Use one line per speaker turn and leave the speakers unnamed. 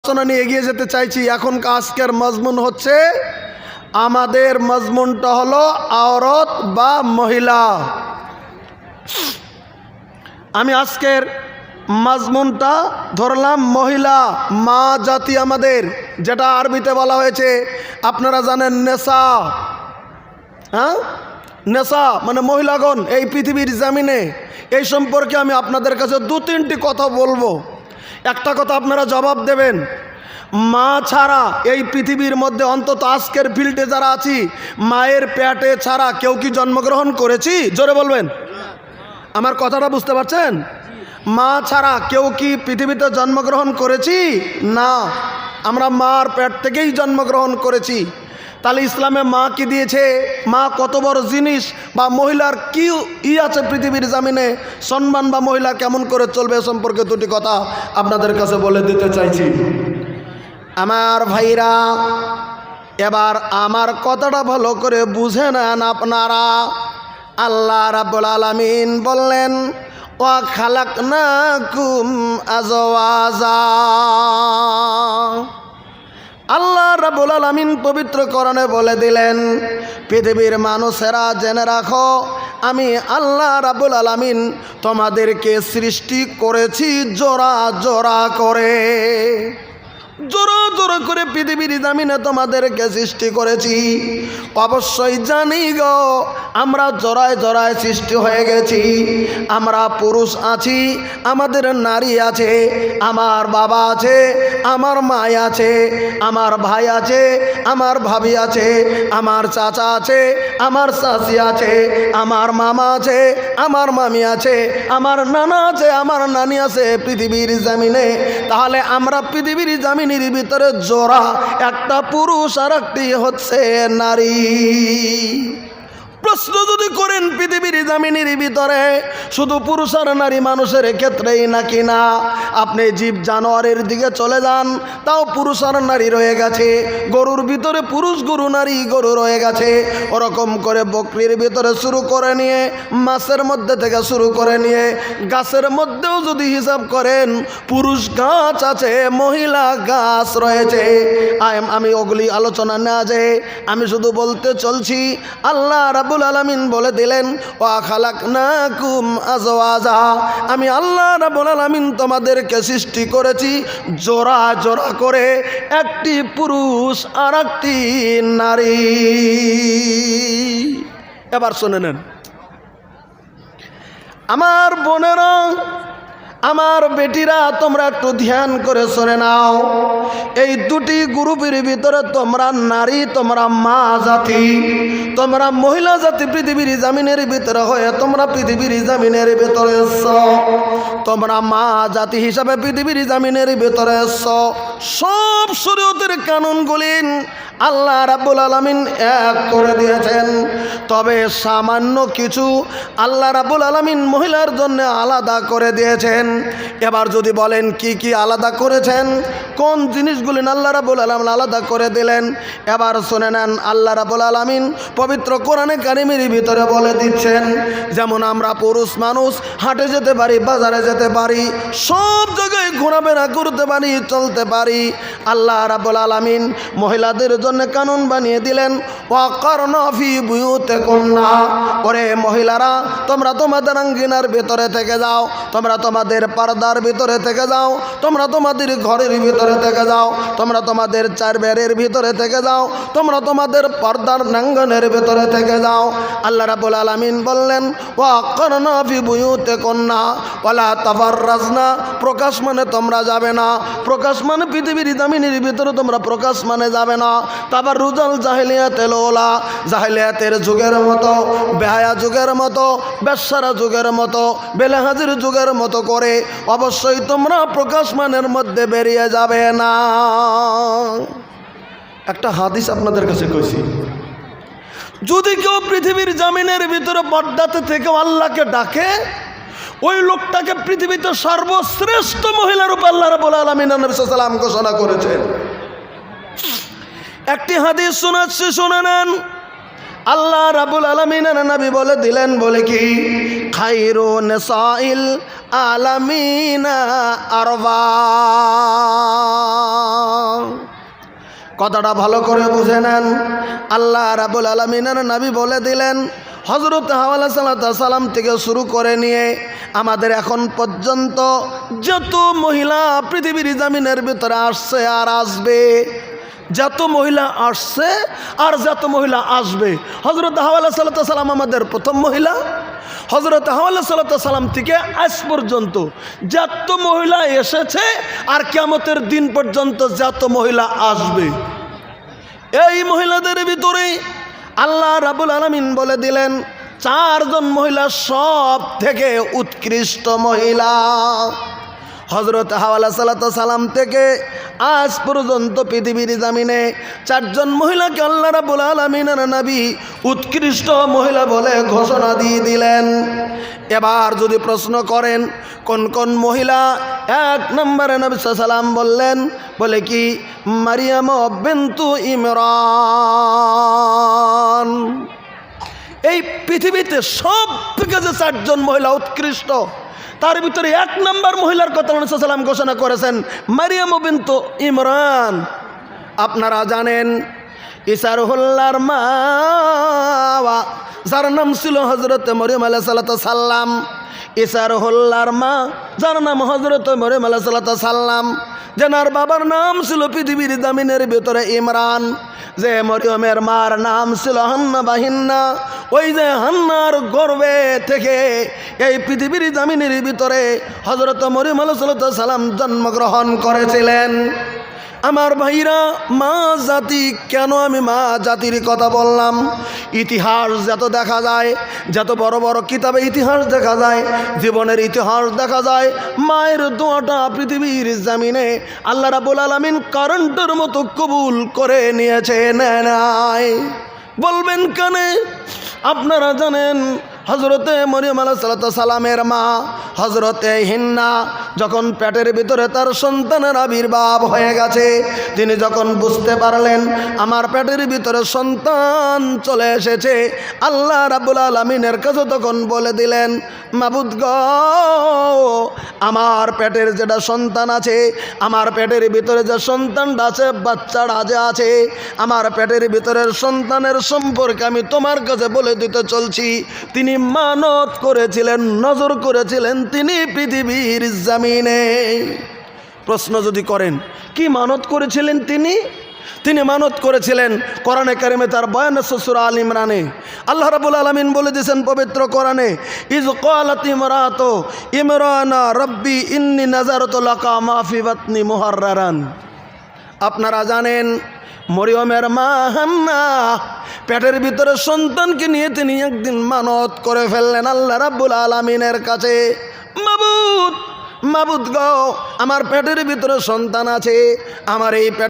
আলোচনা নিয়ে এগিয়ে যেতে চাইছি। এখন আজকের মজমুন হচ্ছে, আমাদের মজমুনটা হলো আওরত বা মহিলা। আমি আজকের মজমুনটা ধরলাম মহিলা, মা জাতি আমাদের, যেটা আরবিতে বলা হয়েছে আপনারা জানেন নেসা। হ্যাঁ, নেসা মানে মহিলাগণ এই পৃথিবীর জমিনে। এই সম্পর্কে আমি আপনাদের কাছে দু তিনটি কথা বলবো। একটা কথা আপনারা জবাব দেবেন, মা ছাড়া এই পৃথিবীর মধ্যে, অন্তত আজকের ফিল্ডে যারা আছি, মায়ের পেটে ছাড়া কেউ কি জন্মগ্রহণ করেছি? জোরে বলবেন। আমার কথাটা বুঝতে পারছেন? মা ছাড়া কেউ কি পৃথিবীতে জন্মগ্রহণ করেছি? না, আমরা মার পেট থেকেই জন্মগ্রহণ করেছি। তাহলে ইসলামে মা কি দিয়েছে, মা কত বড় জিনিস, বা মহিলার কি আছে পৃথিবীর জামিনে, সম্মান বা মহিলা কেমন করে চলবে সম্পর্কে দুটি কথা আপনাদের কাছে বলে দিতে চাইছি। আমার ভাইরা, এবার আমার কথাটা ভালো করে বুঝে নেন আপনারা। আল্লাহ রাব্বুল আলামিন বললেন, ওয়া খালাকনাকুম আজওয়াজা। আল্লাহ রাব্বুল আলামিন পবিত্র কোরআনে বলে দিলেন, পৃথিবীর মানুষেরা জেনে রাখো, আমি আল্লাহ রাব্বুল আলামিন তোমাদেরকে সৃষ্টি করেছি জোড়া জোড়া করে। জোড়া জোড়া করে পৃথিবীর জামিনে তোমাদেরকে সৃষ্টি করেছি। অবশ্যই জানি গো, আমরা জোড়ায় জোড়ায় সৃষ্টি হয়ে গেছি। আমরা পুরুষ আছি, আমাদের নারী আছে, আমার বাবা আছে, আমার মা আছে, আমার ভাই আছে, আমার ভাবি আছে, আমার চাচা আছে, আমার চাচি আছে, আমার মামা আছে, আমার মামি আছে, আমার নানা আছে, আমার নানি আছে পৃথিবীর জামিনে। তাহলে আমরা পৃথিবীর জামিনের ভিতরে জোড়া, একটা পুরুষ আর একটি হচ্ছে নারী। প্রশ্ন যদি করেন পৃথিবীর জামিনের ভিতরে শুধু পুরুষ আর নারী মানুষের ক্ষেত্রেই নাকি না, আপনি জীব জানোয়ারের দিকে চলে যান, তাও পুরুষ আর নারী রয়ে গেছে। গরুর ভিতরে পুরুষ গরু, নারী গরু রয়ে গেছে। ওরকম করে বকরির ভিতরে শুরু করে নিয়ে, মাছের মধ্যে থেকে শুরু করে নিয়ে, গাছের মধ্যেও যদি হিসাব করেন, পুরুষ গাছ আছে, মহিলা গাছ রয়েছে। আমি ওগুলি আলোচনা না যে, আমি শুধু বলতে চলছি, আল্লাহ রাব্বুল আলামিন বলে দিলেন, ওয়া খালাকনাকুম আজওয়াজা। আমি আল্লাহ রাব্বুল আলামিন তোমাদেরকে সৃষ্টি করেছি জোড়া জোড়া করে, একটি পুরুষ আর একটি নারী। এবার শুনে নেন আমার বোনেরা, আমার বেটিরা, তোমরা একটু ধ্যান করে শুনে নাও। এই দুটি গ্রুপের ভিতরে তোমরা নারী, তোমরা মা জাতি, তোমরা মহিলা জাতি পৃথিবীর জামিনের ভিতরে হয়ে তোমরা পৃথিবীর জামিনের ভিতরে এসছো। তোমরা মা জাতি হিসাবে পৃথিবীর জামিনের ভিতরে এসছো। সব শরীয়তের কানুনগুলি আল্লাহ রাব্বুল আলামিন এক করে দিয়েছেন, তবে সামান্য কিছু আল্লাহ রাব্বুল আলামিন মহিলার জন্য আলাদা করে দিয়েছেন। এবার যদি বলেন কি কি আলাদা করেছেন, কোন জিনিসগুলি আল্লাহ রাব্বুল আলামিন আলাদা করে দিলেন, এবার শুনে নেন। আল্লাহ রাব্বুল আলামিন পবিত্র কোরআনে কারিমের ভিতরে বলে দিচ্ছেন, যেমন আমরা পুরুষ মানুষ হাটে যেতে পারি, বাজারে যেতে পারি, সব জায়গায় ঘোরাফেরা করতে পারি, চলতে পারি। আল্লাহ রাব্বুল আলামিন মহিলাদের জন্য কানুন বানিয়ে দিলেন, ওয়াকারনা ফি বুয়ুতিকুন্না। ওরে মহিলারা, তোমরা তোমাদের আঙ্গিনার ভিতরে থেকে যাও, তোমরা তোমাদের পর্দার ভিতরে থেকে যাও, তোমরা তোমাদের ঘরের ভিতরে থেকে যাও, তোমরা তোমাদের চারবেরের ভিতরে থেকে যাও, তোমরা তোমাদের পর্দার নাঙ্গনের ভিতরে থেকে যাও। আল্লাহ রাব্বুল আলামিন বললেন, ওয়াকারনা ফি বুয়ুতিকুন্না ওয়ালা তাবাররাজনা। প্রকাশ মানে তোমরা যাবে না, প্রকাশ মানে পৃথিবীর জামিনের ভিতরে তোমরা প্রকাশ মানে যাবে না। তাবাররুজাল জাহিলিয়াতিল উলা, জাহিলিয়াতের যুগের মতো, বেহায়া যুগের মতো, বেশ্যারা যুগের মতো, বেলেহাজির যুগের মতো করে অবশ্যই তোমরা প্রকাশ মানের মধ্যে বেরিয়ে যাবে না। একটা হাদিস আপনাদের কাছে কইছি, যদি কেউ পৃথিবীর জামিনের ভিতরে পর্দাতে থেকে আল্লাহকে ডাকে, ওই লোকটাকে পৃথিবীতে সর্বশ্রেষ্ঠ মহিলার উপর আল্লাহ রাব্বুল আলামিন নবী সাল্লাল্লাহু আলাইহি ওয়াসাল্লাম ঘোষণা করেছেন। একটি হাদিস শোনাচ্ছি, শুনে নেন। আল্লাহ রাব্বুল আলামিন নবী বলে দিলেন, বলে কি, খায়রু নিসাইল আলামিনা আরবা। কথাটা ভালো করে বুঝে নেন। আল্লাহ রাব্বুল আলামিনের নবী বলে দিলেন, হযরত হাওয়া আলাইহিস সালাম থেকে শুরু করে নিয়ে আমাদের এখন পর্যন্ত যত মহিলা পৃথিবীর জমিনের ভিতরে আসছে আর আসবে, যত মহিলা আসছে আর যত মহিলা আসবে, হযরত হাওয়া আলাইহিস সালাম আমাদের প্রথম মহিলা। হযরত হাওয়া আলাইহিস সালাম থেকে আজ পর্যন্ত যত মহিলা এসেছে আর কিয়ামতের দিন পর্যন্ত যত মহিলা আসবে, এই মহিলাদের ভিতরে আল্লাহ রাব্বুল আলামিন বলে দিলেন 4 জন মহিলা সব থেকে উৎকৃষ্ট মহিলা। হযরত হাওয়া আলাইহিস সালাম থেকে আজ পর্যন্ত পৃথিবীর জমিনে 4 জন মহিলাকে আল্লাহ রাব্বুল আলামিনের নবী উৎকৃষ্ট মহিলা বলে ঘোষণা দিয়ে দিলেন। এবার যদি প্রশ্ন করেন কোন কোন মহিলা, 1 নম্বরে নবী সাল্লাল্লাহু আলাইহি ওয়াসাল্লাম বললেন, বলে কি মারিয়াম বিনতু ইমরান। এই পৃথিবীতে সব থেকে যে 4 জন মহিলা উৎকৃষ্ট, তার ভিতরে 1 নম্বর মহিলার কথা নবী সাল্লাল্লাহু আলাইহি ওয়াসাল্লাম ঘোষণা করেছেন, মারিয়াম বিনতু ইমরান। আপনারা জানেন ইসারুল্লাহর মা, যার নাম ছিল হযরত মরিয়ম আলাইহিস সালাম। ইসারুল্লাহর মা, যার নাম হযরত মরিয়ম আলাইহিস সালাম, যেনার বাবার নাম ছিল পৃথিবীর জমিনের ভিতরে ইমরান, যে মরিয়মের মার নাম ছিল হান্না বাহিন্না, ওই যে হান্নার গর্ভে থেকে এই পৃথিবীর জমিনের ভিতরে হযরত মরিয়ম আলাইহিস সালাম জন্মগ্রহণ করেছিলেন। আমার ভাইরা, মা জাতি, কেন আমি মা জাতির কথা বললাম? ইতিহাস যত দেখা যায়, যত বড় বড় কিতাবে ইতিহাস দেখা যায়, জীবনের ইতিহাস দেখা যায়, মায়ের দোয়াটা পৃথিবীর জমিনে আল্লাহ রাব্বুল আলামিন কারেন্টের মতো কবুল করে নিয়েছে, নাই বলবেন কানে? আপনারা জানেন হযরতে মরিয়ম আলাইহিস সালামের মা হযরতে হিন্না যখন পেটের ভিতরে তার সন্তানের আবির্ভাব হয়ে গেছে, তিনি যখন বুঝতে পারলেন আমার পেটের ভিতরে সন্তান চলে এসেছে, আল্লাহ রাব্বুল আলামিনের কাছে তখন বলে দিলেন, মাবুদ গো, আমার পেটের যেটা সন্তান আছে, আমার পেটের ভিতরে যে সন্তানটা আছে, বাচ্চাটা যে আছে, আমার পেটের ভিতরের সন্তানের সম্পর্কে আমি তোমার কাছে বলে দিতে চলছি। তিনি মানত করেছিলেন, নজর করেছিলেন তিনি পৃথিবীর জমিনে। প্রশ্ন যদি করেন কি মানত করেছিলেন তিনি? তিনি মানত করেছিলেন কোরআনে কারিমে তার বয়ান আছে সূরা আল ইমরানে। আল্লাহ রাব্বুল আলামিন বলে দিয়েছেন পবিত্র কোরআনে, ইজ ক্বালাত ইমরাতু ইমরানা রব্বি ইন্নী নাযারতু লাকা মা ফি বাতনি মুহাররারান। আপনারা জানেন মরিয়মের মা হান্না পেটের ভিতরে সন্তানকে নিয়ে তিনি একদিন মানত করে ফেললেন আল্লাহ রাব্বুল আলামিনের কাছে, মাবুদ, মাবুদ গো, আমার পেটের ভিতরে সন্তান আছে, আমার এই